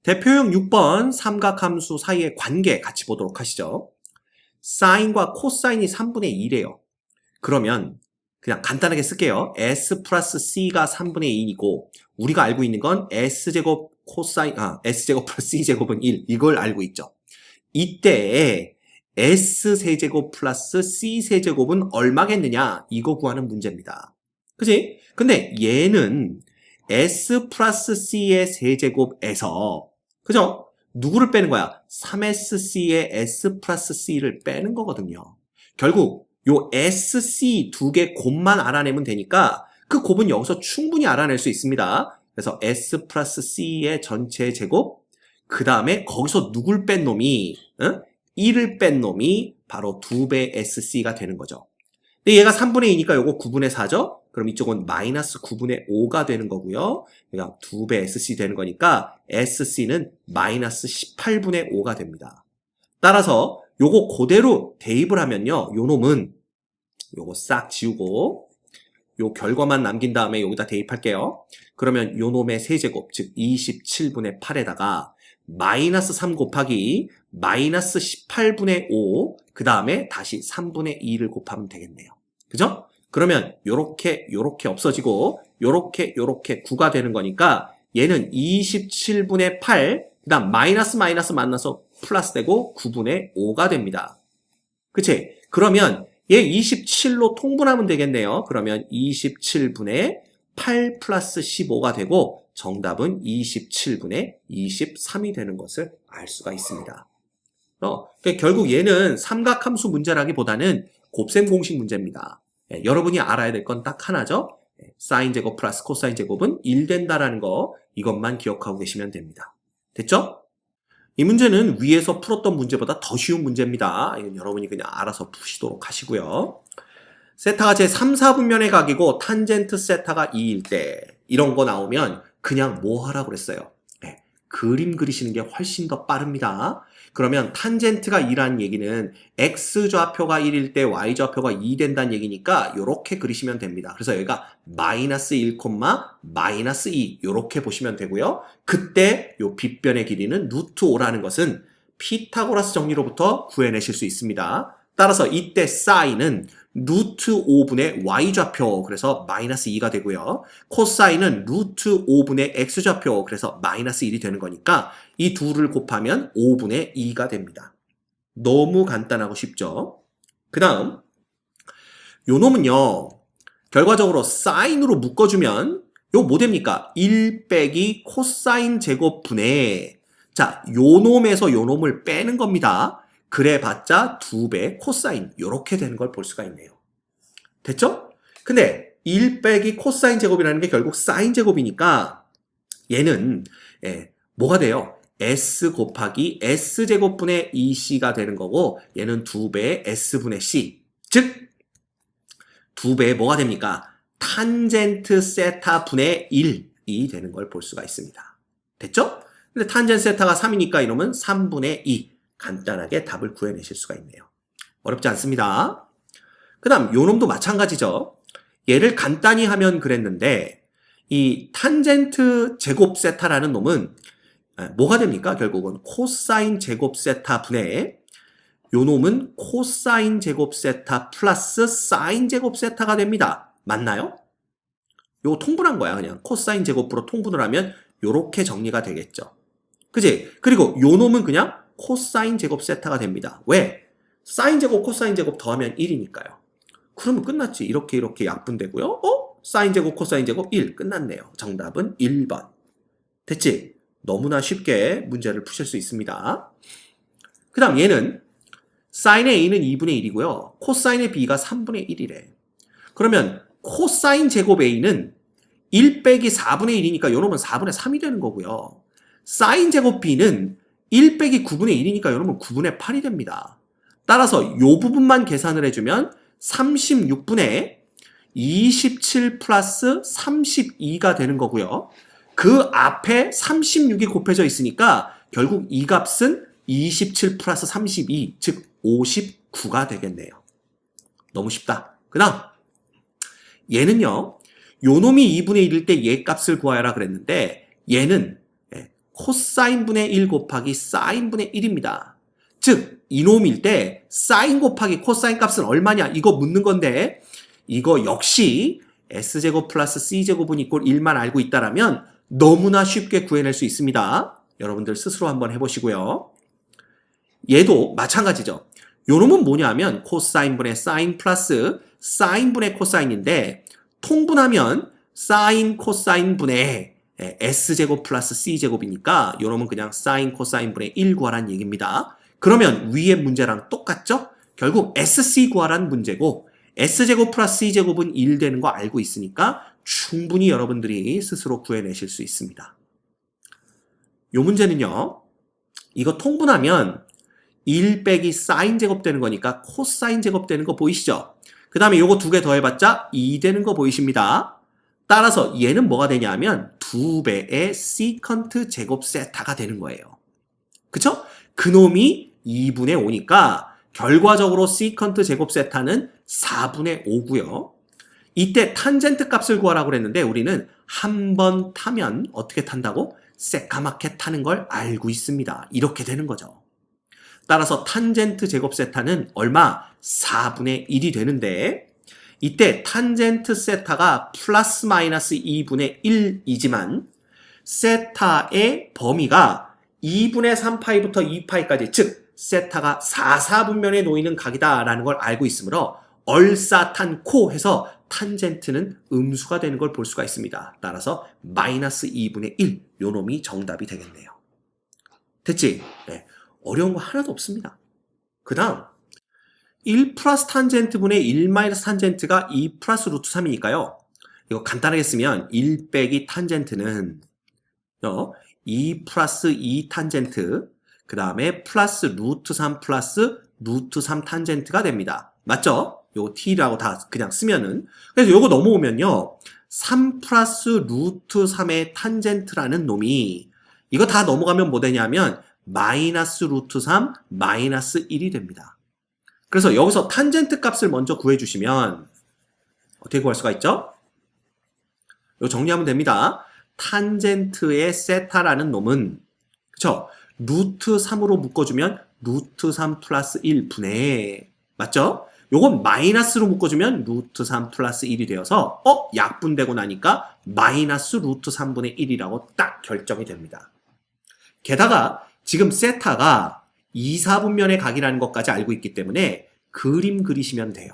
대표형 6번 삼각함수 사이의 관계 같이 보도록 하시죠. 사인과 코사인이 3분의 1이에요. 그러면 그냥 간단하게 쓸게요. S 플러스 C가 3분의 2이고 우리가 알고 있는 건 S제곱 S제곱 플러스 C제곱은 1 이걸 알고 있죠. 이때 S세제곱 플러스 C세제곱은 얼마겠느냐 이거 구하는 문제입니다. 그치? 근데 얘는 S 플러스 C의 세제곱에서 그죠? 누구를 빼는 거야? 3SC의 S 플러스 C를 빼는 거거든요. 결국 요 SC 두 개 곱만 알아내면 되니까 그 곱은 여기서 충분히 알아낼 수 있습니다. 그래서 S 플러스 C의 전체 제곱 그 다음에 거기서 누굴 뺀 놈이 1을 뺀 놈이 바로 2배 SC가 되는 거죠. 근데 얘가 3분의 2니까 요거 9분의 4죠? 그럼 이쪽은 마이너스 9분의 5가 되는 거고요. 그러니까 2배 SC 되는 거니까 SC는 마이너스 18분의 5가 됩니다. 따라서 요거 그대로 대입을 하면요. 요 놈은 요거 싹 지우고 요 결과만 남긴 다음에 여기다 대입할게요. 그러면 요 놈의 세제곱 즉 27분의 8에다가 마이너스 3 곱하기 마이너스 18분의 5 그 다음에 다시 3분의 2를 곱하면 되겠네요. 그죠? 그러면 요렇게 없어지고 요렇게 9가 되는 거니까 얘는 27분의 8 그 다음 마이너스 만나서 플러스 되고 9분의 5가 됩니다. 그치? 그러면 얘 27로 통분하면 되겠네요. 그러면 27분의 8 플러스 15가 되고 정답은 27분의 23이 되는 것을 알 수가 있습니다. 그러니까 결국 얘는 삼각함수 문제라기보다는 곱셈 공식 문제입니다. 여러분이 알아야 될 건 딱 하나죠. 사인 제곱 플러스 코사인 제곱은 1 된다라는 거 이것만 기억하고 계시면 됩니다. 됐죠? 이 문제는 위에서 풀었던 문제보다 더 쉬운 문제입니다. 이건 여러분이 그냥 알아서 푸시도록 하시고요. 세타가 제 3, 4분면의 각이고 탄젠트 세타가 2일 때 이런 거 나오면 그냥 뭐 하라고 그랬어요? 그림 그리시는 게 훨씬 더 빠릅니다. 그러면 탄젠트가 2라는 얘기는 X좌표가 1일 때 Y좌표가 2 된다는 얘기니까 이렇게 그리시면 됩니다. 그래서 여기가 마이너스 1, 마이너스 2 이렇게 보시면 되고요. 그때 요 빗변의 길이는 루트 5라는 것은 피타고라스 정리로부터 구해내실 수 있습니다. 따라서 이때 사인은 루트 5분의 y좌표 그래서 마이너스 2가 되고요. 코사인은 루트 5분의 x좌표 그래서 마이너스 1이 되는 거니까 이 둘을 곱하면 5분의 2가 됩니다. 너무 간단하고 쉽죠? 그 다음 요 놈은요. 결과적으로 사인으로 묶어주면 요 뭐 됩니까? 1 빼기 코사인 제곱분의 자, 요 놈에서 요 놈을 빼는 겁니다. 그래봤자 2배 코사인 이렇게 되는 걸 볼 수가 있네요. 됐죠? 근데 1 빼기 코사인 제곱이라는 게 결국 사인 제곱이니까 얘는 뭐가 돼요? S 곱하기 S제곱분의 2C가 되는 거고 얘는 2배의 S분의 C 즉 2배의 뭐가 됩니까? 탄젠트 세타 분의 1이 되는 걸 볼 수가 있습니다. 됐죠? 근데 탄젠트 세타가 3이니까 이놈은 3분의 2 간단하게 답을 구해내실 수가 있네요. 어렵지 않습니다. 그 다음 요 놈도 마찬가지죠. 얘를 간단히 하면 그랬는데 이 탄젠트 제곱 세타라는 놈은 뭐가 됩니까? 결국은 코사인 제곱 세타 분의 요 놈은 코사인 제곱 세타 플러스 사인 제곱 세타가 됩니다. 맞나요? 요거 통분한 거야. 그냥 코사인 제곱으로 통분을 하면 요렇게 정리가 되겠죠. 그지? 그리고 요 놈은 그냥 코사인 제곱 세타가 됩니다. 왜? 사인 제곱 코사인 제곱 더하면 1이니까요. 그러면 끝났지. 이렇게 약분되고요. 사인 제곱 코사인 제곱 1 끝났네요. 정답은 1번. 됐지? 너무나 쉽게 문제를 푸실 수 있습니다. 그 다음 얘는 사인의 A는 2분의 1이고요. 코사인의 B가 3분의 1이래. 그러면 코사인 제곱 A는 1 빼기 4분의 1이니까 요놈은 4분의 3이 되는 거고요. 사인 제곱 B는 1 빼기 9분의 1이니까 요놈은 9분의 8이 됩니다. 따라서 요 부분만 계산을 해주면 36분의 27 플러스 32가 되는 거고요. 그 앞에 36이 곱해져 있으니까 결국 이 값은 27 플러스 32, 즉 59가 되겠네요. 너무 쉽다. 그 다음 얘는요. 요 놈이 2분의 1일 때 얘 값을 구하라 그랬는데 얘는 코사인분의 1 곱하기 사인분의 1입니다. 즉 이놈일 때 사인 곱하기 코사인 값은 얼마냐 이거 묻는 건데 이거 역시 S제곱 플러스 C제곱은 이꼴 1만 알고 있다라면 너무나 쉽게 구해낼 수 있습니다. 여러분들 스스로 한번 해보시고요. 얘도 마찬가지죠. 요 놈은 뭐냐면 코사인분의 사인 플러스 사인분의 코사인인데 통분하면 사인 코사인분의 S제곱 플러스 C제곱이니까 요 놈은 그냥 사인 코사인분의 1 구하라는 얘기입니다. 그러면 위의 문제랑 똑같죠? 결국 SC 구하라는 문제고 S제곱 플러스 C제곱은 1 되는 거 알고 있으니까 충분히 여러분들이 스스로 구해내실 수 있습니다. 요 문제는요. 이거 통분하면 1 빼기 사인 제곱 되는 거니까 코사인 제곱 되는 거 보이시죠? 그 다음에 요거 두 개 더해봤자 2 되는 거 보이십니다. 따라서 얘는 뭐가 되냐면 2배의 시컨트 제곱 세타가 되는 거예요. 그쵸? 그놈이 2분의 5니까 결과적으로 시컨트 제곱 세타는 4분의 5고요. 이때 탄젠트 값을 구하라고 그랬는데 우리는 한 번 타면 어떻게 탄다고? 새까맣게 타는 걸 알고 있습니다. 이렇게 되는 거죠. 따라서 탄젠트 제곱 세타는 얼마? 4분의 1이 되는데 이때 탄젠트 세타가 플러스 마이너스 2분의 1이지만 세타의 범위가 2분의 3파이부터 2파이까지 즉 세타가 4분면에 놓이는 각이다라는 걸 알고 있으므로 얼싸탄코 해서 탄젠트는 음수가 되는 걸 볼 수가 있습니다. 따라서 마이너스 2분의 1 요 놈이 정답이 되겠네요. 됐지? 네. 어려운 거 하나도 없습니다. 그 다음 1 플러스 탄젠트분의 1 마이너스 탄젠트가 2 플러스 루트 3이니까요. 이거 간단하게 쓰면 1 빼기 탄젠트는 2 플러스 2 탄젠트 그 다음에 플러스 루트 3 플러스 루트 3 탄젠트가 됩니다. 맞죠? 요거 t라고 다 그냥 쓰면은 그래서 요거 넘어오면요 3 플러스 루트 3의 탄젠트라는 놈이 이거 다 넘어가면 뭐 되냐면 마이너스 루트 3 마이너스 1이 됩니다. 그래서 여기서 탄젠트 값을 먼저 구해주시면 어떻게 구할 수가 있죠? 이거 정리하면 됩니다. 탄젠트의 세타라는 놈은 그쵸? 루트 3으로 묶어주면 루트 3 플러스 1 분의 맞죠? 요건 마이너스로 묶어주면 루트 3 플러스 1이 되어서 약분되고 나니까 마이너스 루트 3분의 1이라고 딱 결정이 됩니다. 게다가 지금 세타가 2, 4분면의 각이라는 것까지 알고 있기 때문에 그림 그리시면 돼요.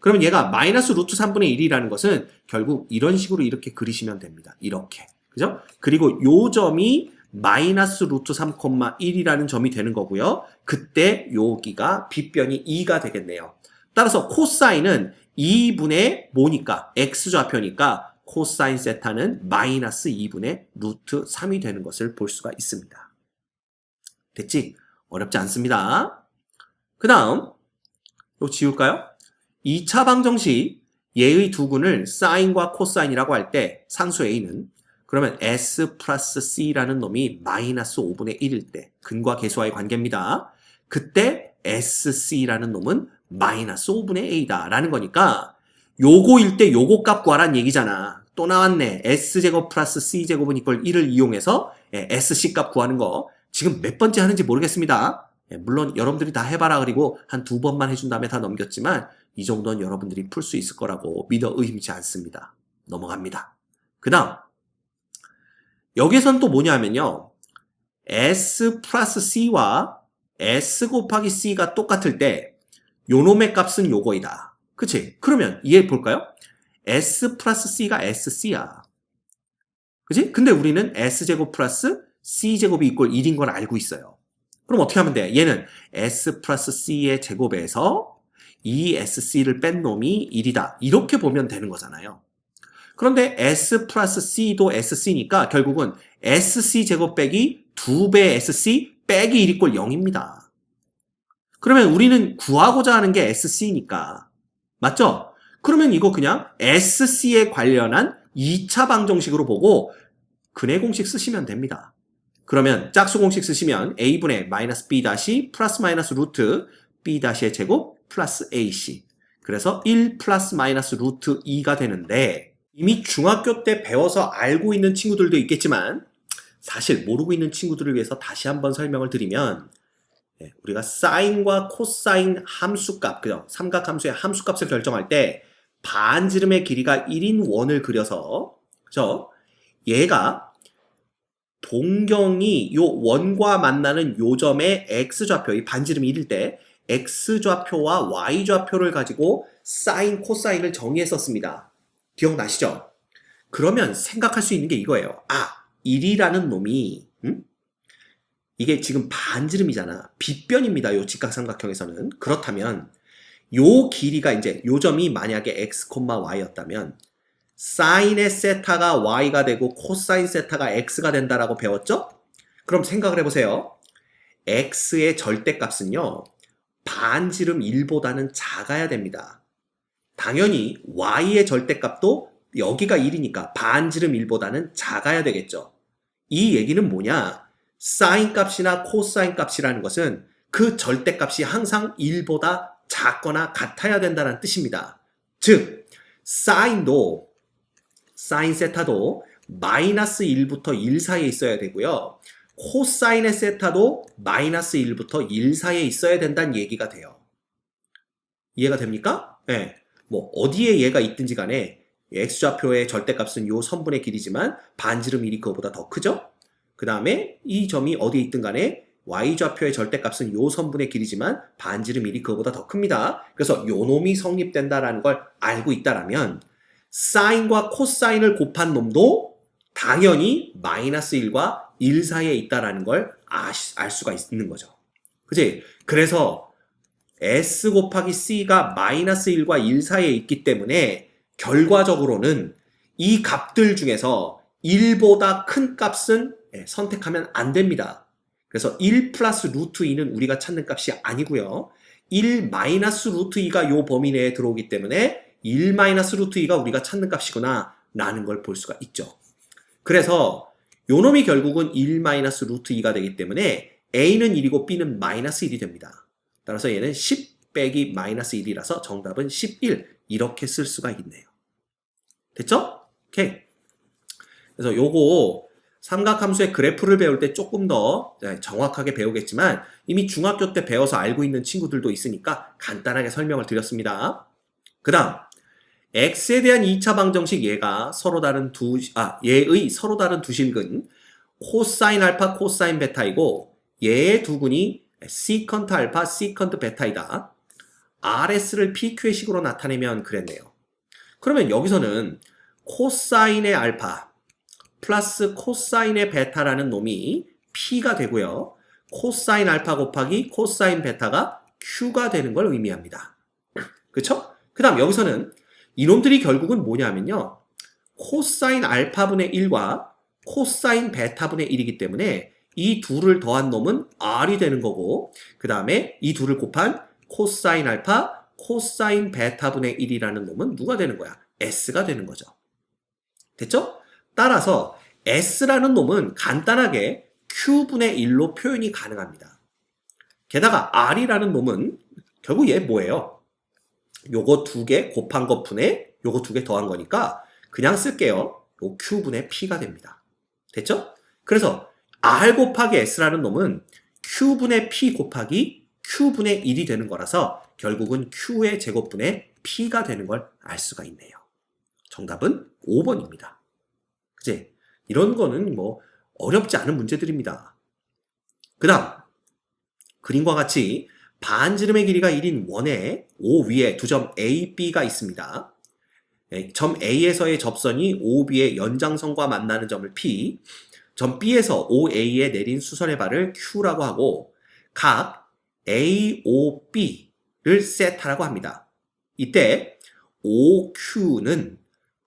그러면 얘가 마이너스 루트 3분의 1이라는 것은 결국 이런 식으로 이렇게 그리시면 됩니다. 이렇게. 그죠? 그리고 요 점이 마이너스 루트 3,1이라는 점이 되는 거고요. 그때 여기가 빗변이 2가 되겠네요. 따라서 코사인은 2분의 뭐니까? x좌표니까 코사인 세타는 마이너스 2분의 루트 3이 되는 것을 볼 수가 있습니다. 됐지? 어렵지 않습니다. 그 다음 이거 지울까요? 2차 방정식 얘의 두근을 사인과 코사인이라고 할 때 상수 A는 그러면 S 플러스 C라는 놈이 마이너스 5분의 1일 때 근과 계수와의 관계입니다. 그때 SC라는 놈은 마이너스 5분의 A다 라는 거니까 요거일 때 요거 값 구하란 얘기잖아. 또 나왔네. S제곱 플러스 C제곱은 이퀄 1을 이용해서 SC 값 구하는 거 지금 몇 번째 하는지 모르겠습니다. 물론 여러분들이 다 해봐라 그리고 한 2번만 해준 다음에 다 넘겼지만 이 정도는 여러분들이 풀 수 있을 거라고 믿어 의심치 않습니다. 넘어갑니다. 그 다음 여기선 또 뭐냐 하면요. S 플러스 C와 S 곱하기 C가 똑같을 때 요놈의 값은 요거이다. 그치? 그러면 이해해 볼까요? S 플러스 C가 SC야. 그치? 근데 우리는 S제곱 플러스 C제곱이 이꼴 1인 걸 알고 있어요. 그럼 어떻게 하면 돼? 얘는 S 플러스 C의 제곱에서 이 SC를 뺀 놈이 1이다. 이렇게 보면 되는 거잖아요. 그런데 S 플러스 C도 SC니까 결국은 SC 제곱 빼기 2배 SC 빼기 1 이꼴 0입니다. 그러면 우리는 구하고자 하는 게 SC니까. 맞죠? 그러면 이거 그냥 SC에 관련한 2차 방정식으로 보고 근의 공식 쓰시면 됩니다. 그러면 짝수 공식 쓰시면 A분의 마이너스 B 다시 플러스 마이너스 루트 B 다시의 제곱 플러스 AC. 그래서 1 플러스 마이너스 루트 2가 되는데 이미 중학교 때 배워서 알고 있는 친구들도 있겠지만 사실 모르고 있는 친구들을 위해서 다시 한번 설명을 드리면 우리가 사인과 코사인 함수값, 그죠? 삼각함수의 함수값을 결정할 때 반지름의 길이가 1인 원을 그려서, 그죠? 얘가 동경이 요 원과 만나는 요점의 x좌표, 이 반지름이 1일 때 x좌표와 y좌표를 가지고 사인, 코사인을 정의했었습니다. 기억나시죠? 그러면 생각할 수 있는 게 이거예요. 1이라는 놈이 이게 지금 반지름이잖아. 빗변입니다. 요 직각삼각형에서는. 그렇다면 요 길이가 이제 요점이 만약에 x, y였다면 사인의 세타가 y가 되고 코사인 세타가 x가 된다라고 배웠죠? 그럼 생각을 해보세요. x의 절대값은요. 반지름 1보다는 작아야 됩니다. 당연히 y의 절대값도 여기가 1이니까 반지름 1보다는 작아야 되겠죠. 이 얘기는 뭐냐? 사인 값이나 코사인 값이라는 것은 그 절대값이 항상 1보다 작거나 같아야 된다는 뜻입니다. 즉, 사인 세타도 마이너스 1부터 1 사이에 있어야 되고요. 코사인의 세타도 마이너스 1부터 1 사이에 있어야 된다는 얘기가 돼요. 이해가 됩니까? 네. 뭐 어디에 얘가 있든지 간에 x좌표의 절대값은 요 선분의 길이지만 반지름 1이 그거보다 더 크죠? 그 다음에 이 점이 어디에 있든 간에 y좌표의 절대값은 요 선분의 길이지만 반지름 1이 그거보다 더 큽니다. 그래서 요 놈이 성립된다라는 걸 알고 있다라면 사인과 코사인을 곱한 놈도 당연히 마이너스 1과 1 사이에 있다라는 걸 알 수가 있는 거죠. 그치? 그래서 S 곱하기 C가 마이너스 1과 1 사이에 있기 때문에 결과적으로는 이 값들 중에서 1보다 큰 값은 선택하면 안 됩니다. 그래서 1 플러스 루트 2는 우리가 찾는 값이 아니고요. 1 마이너스 루트 2가 요 범위 내에 들어오기 때문에 1 마이너스 루트 2가 우리가 찾는 값이구나 라는 걸 볼 수가 있죠. 그래서 요 놈이 결국은 1 마이너스 루트 2가 되기 때문에 A는 1이고 B는 마이너스 1이 됩니다. 따라서 얘는 10 빼기 마이너스 1이라서 정답은 11 이렇게 쓸 수가 있네요. 됐죠? 오케이. 그래서 요거 삼각함수의 그래프를 배울 때 조금 더 정확하게 배우겠지만 이미 중학교 때 배워서 알고 있는 친구들도 있으니까 간단하게 설명을 드렸습니다. 그 다음 x에 대한 2차 방정식 얘가 얘의 서로 다른 두 실근 코사인 알파 코사인 베타이고 얘의 두 근이 시컨트 알파 시컨트 베타이다. RS를 PQ의 식으로 나타내면 그랬네요. 그러면 여기서는 코사인의 알파 플러스 코사인의 베타라는 놈이 P가 되고요. 코사인 알파 곱하기 코사인 베타가 Q가 되는 걸 의미합니다. 그쵸? 그 다음 여기서는 이놈들이 결국은 뭐냐면요. 코사인 알파분의 1과 코사인 베타분의 1이기 때문에 이 둘을 더한 놈은 R이 되는 거고 그 다음에 이 둘을 곱한 코사인 알파, 코사인 베타분의 1이라는 놈은 누가 되는 거야? S가 되는 거죠. 됐죠? 따라서 S라는 놈은 간단하게 Q분의 1로 표현이 가능합니다. 게다가 R이라는 놈은 결국 얘 뭐예요? 요거 두 개 곱한 것 분의 요거 두 개 더한 거니까 그냥 쓸게요. 요 Q분의 P가 됩니다. 됐죠? 그래서 R 곱하기 S라는 놈은 Q분의 P 곱하기 Q분의 1이 되는 거라서 결국은 Q의 제곱분의 P가 되는 걸 알 수가 있네요. 정답은 5번입니다. 그치? 이런 거는 뭐 어렵지 않은 문제들입니다. 그 다음 그림과 같이 반지름의 길이가 1인 원에 O 위에 두 점 A, B가 있습니다. 점 A에서의 접선이 O, B의 연장선과 만나는 점을 P, 점 B에서 OA에 내린 수선의 발을 Q라고 하고 각 A, O, B를 세타라고 합니다. 이때 OQ는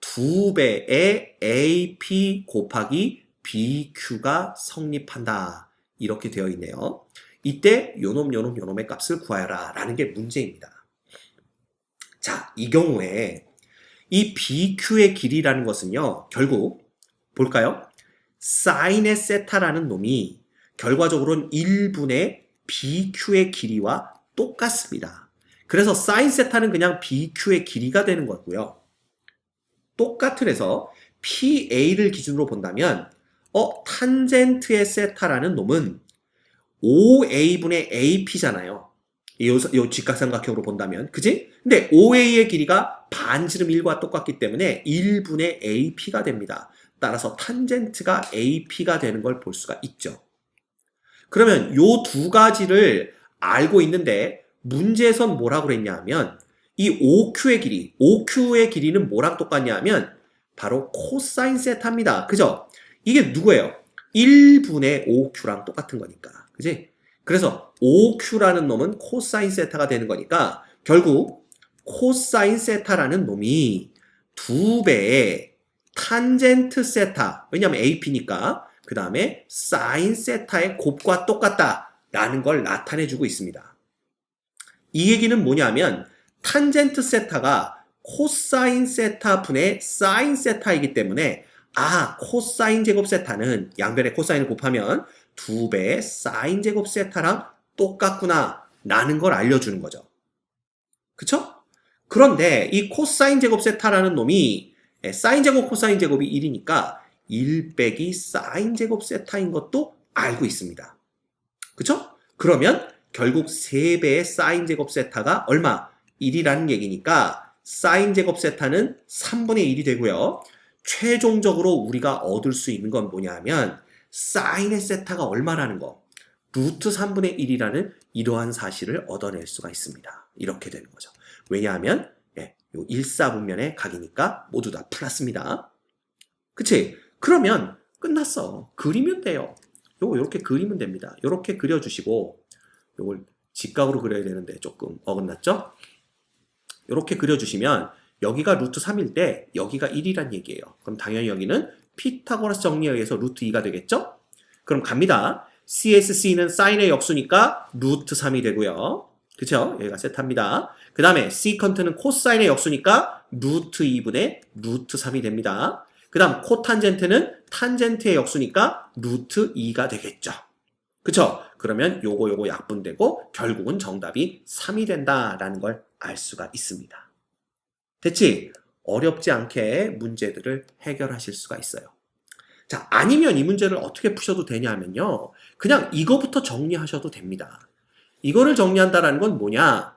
2배의 AP 곱하기 BQ가 성립한다. 이렇게 되어 있네요. 이때 요놈의 값을 구하여라 라는 게 문제입니다. 자, 이 경우에 이 BQ의 길이라는 것은요. 결국 볼까요? 사인의 세타라는 놈이 결과적으로는 1분의 BQ의 길이와 똑같습니다. 그래서 사인 세타는 그냥 BQ의 길이가 되는 거고요. 똑같으래서 PA를 기준으로 본다면 탄젠트의 세타라는 놈은 OA분의 AP잖아요. 요 직각삼각형으로 본다면. 그지? 근데 OA의 길이가 반지름 1과 똑같기 때문에 1분의 AP가 됩니다. 따라서 탄젠트가 AP가 되는 걸 볼 수가 있죠. 그러면 요 두 가지를 알고 있는데 문제에선 뭐라고 그랬냐 하면 이 OQ의 길이는 뭐랑 똑같냐 하면 바로 코사인 세타입니다. 그죠? 이게 누구예요? 1분의 OQ랑 똑같은 거니까. 그지? 그래서 OQ라는 놈은 코사인 세타가 되는 거니까 결국 코사인 세타라는 놈이 2배의 탄젠트 세타, 왜냐하면 AP니까 그 다음에 사인 세타의 곱과 똑같다라는 걸 나타내주고 있습니다. 이 얘기는 뭐냐면 탄젠트 세타가 코사인 세타 분의 사인 세타이기 때문에 코사인 제곱 세타는 양변에 코사인을 곱하면 2배의 사인 제곱 세타랑 똑같구나 라는 걸 알려주는 거죠. 그쵸? 그런데 이 코사인 제곱 세타라는 놈이 사인 제곱 코사인 제곱이 1이니까 1 빼기 사인 제곱 세타인 것도 알고 있습니다. 그쵸? 그러면 결국 3배의 사인 제곱 세타가 얼마? 1이라는 얘기니까 사인 제곱 세타는 3분의 1이 되고요. 최종적으로 우리가 얻을 수 있는 건 뭐냐 하면 사인의 세타가 얼마라는 거, 루트 3분의 1이라는 이러한 사실을 얻어낼 수가 있습니다. 이렇게 되는 거죠. 왜냐하면 요 1사분면의 각이니까 모두 다 플러스입니다. 그치? 그러면 끝났어. 그리면 돼요. 요거 이렇게 그리면 됩니다. 이렇게 그려주시고 요걸 직각으로 그려야 되는데 조금 어긋났죠? 이렇게 그려주시면 여기가 루트 3일 때 여기가 1이란 얘기예요. 그럼 당연히 여기는 피타고라스 정리에 의해서 루트 2가 되겠죠? 그럼 갑니다. CSC는 사인의 역수니까 루트 3이 되고요. 그쵸? 여기가 세타입니다. 그 다음에 시컨트는 코사인의 역수니까 루트 2분의 루트 3이 됩니다. 그 다음 코탄젠트는 탄젠트의 역수니까 루트 2가 되겠죠. 그쵸? 그러면 요거 약분되고 결국은 정답이 3이 된다라는 걸 알 수가 있습니다. 됐지? 어렵지 않게 문제들을 해결하실 수가 있어요. 자, 아니면 이 문제를 어떻게 푸셔도 되냐면요. 그냥 이거부터 정리하셔도 됩니다. 이거를 정리한다라는 건 뭐냐?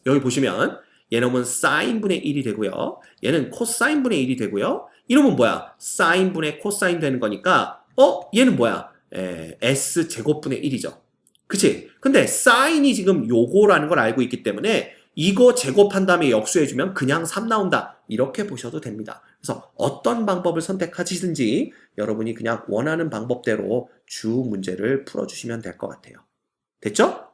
여기 보시면 얘는 사인분의 1이 되고요. 얘는 코사인분의 1이 되고요. 이러면 뭐야? 사인분의 코사인 되는 거니까 얘는 뭐야? S제곱분의 1이죠. 그치? 근데 사인이 지금 요거라는 걸 알고 있기 때문에 이거 제곱한 다음에 역수해주면 그냥 3 나온다. 이렇게 보셔도 됩니다. 그래서 어떤 방법을 선택하시든지 여러분이 그냥 원하는 방법대로 주 문제를 풀어주시면 될 것 같아요. 됐죠?